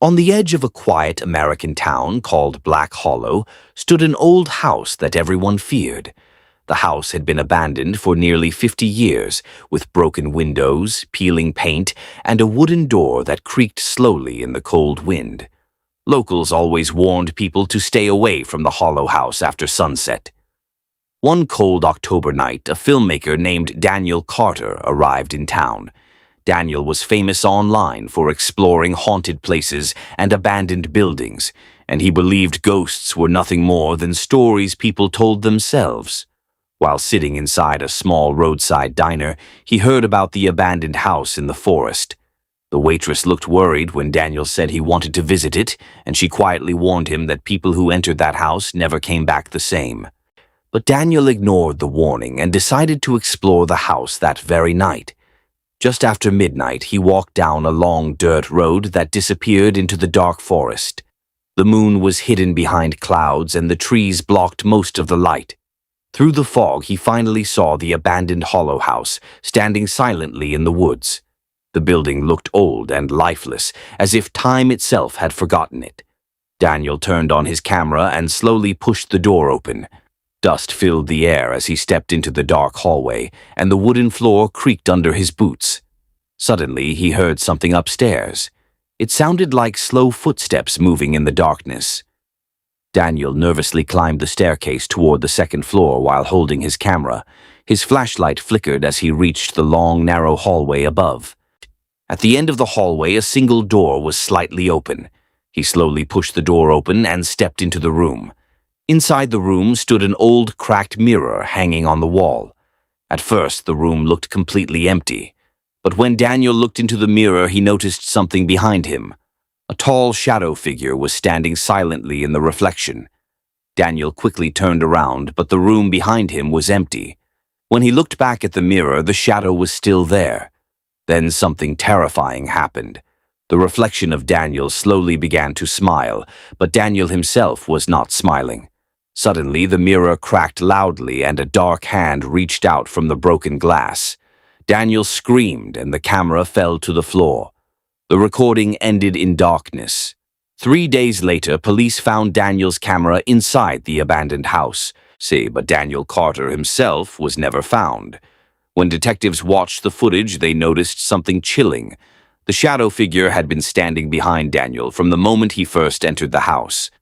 On the edge of a quiet American town called Black Hollow stood an old house that everyone feared. The house had been abandoned for nearly 50 years, with broken windows, peeling paint, and a wooden door that creaked slowly in the cold wind. Locals always warned people to stay away from the Hollow House after sunset. One cold October night, a filmmaker named Daniel Carter arrived in town. Daniel was famous online for exploring haunted places and abandoned buildings, and he believed ghosts were nothing more than stories people told themselves. While sitting inside a small roadside diner, he heard about the abandoned house in the forest. The waitress looked worried when Daniel said he wanted to visit it, and she quietly warned him that people who entered that house never came back the same. But Daniel ignored the warning and decided to explore the house that very night. Just after midnight, he walked down a long dirt road that disappeared into the dark forest. The moon was hidden behind clouds and the trees blocked most of the light. Through the fog, he finally saw the abandoned Hollow House, standing silently in the woods. The building looked old and lifeless, as if time itself had forgotten it. Daniel turned on his camera and slowly pushed the door open. Dust filled the air as he stepped into the dark hallway, and the wooden floor creaked under his boots. Suddenly, he heard something upstairs. It sounded like slow footsteps moving in the darkness. Daniel nervously climbed the staircase toward the second floor while holding his camera. His flashlight flickered as he reached the long, narrow hallway above. At the end of the hallway, a single door was slightly open. He slowly pushed the door open and stepped into the room. Inside the room stood an old, cracked mirror hanging on the wall. At first, the room looked completely empty. But when Daniel looked into the mirror, he noticed something behind him. A tall shadow figure was standing silently in the reflection. Daniel quickly turned around, but the room behind him was empty. When he looked back at the mirror, the shadow was still there. Then something terrifying happened. The reflection of Daniel slowly began to smile, but Daniel himself was not smiling. Suddenly, the mirror cracked loudly and a dark hand reached out from the broken glass. Daniel screamed and the camera fell to the floor. The recording ended in darkness. 3 days later, police found Daniel's camera inside the abandoned house. But Daniel Carter himself was never found. When detectives watched the footage, they noticed something chilling. The shadow figure had been standing behind Daniel from the moment he first entered the house.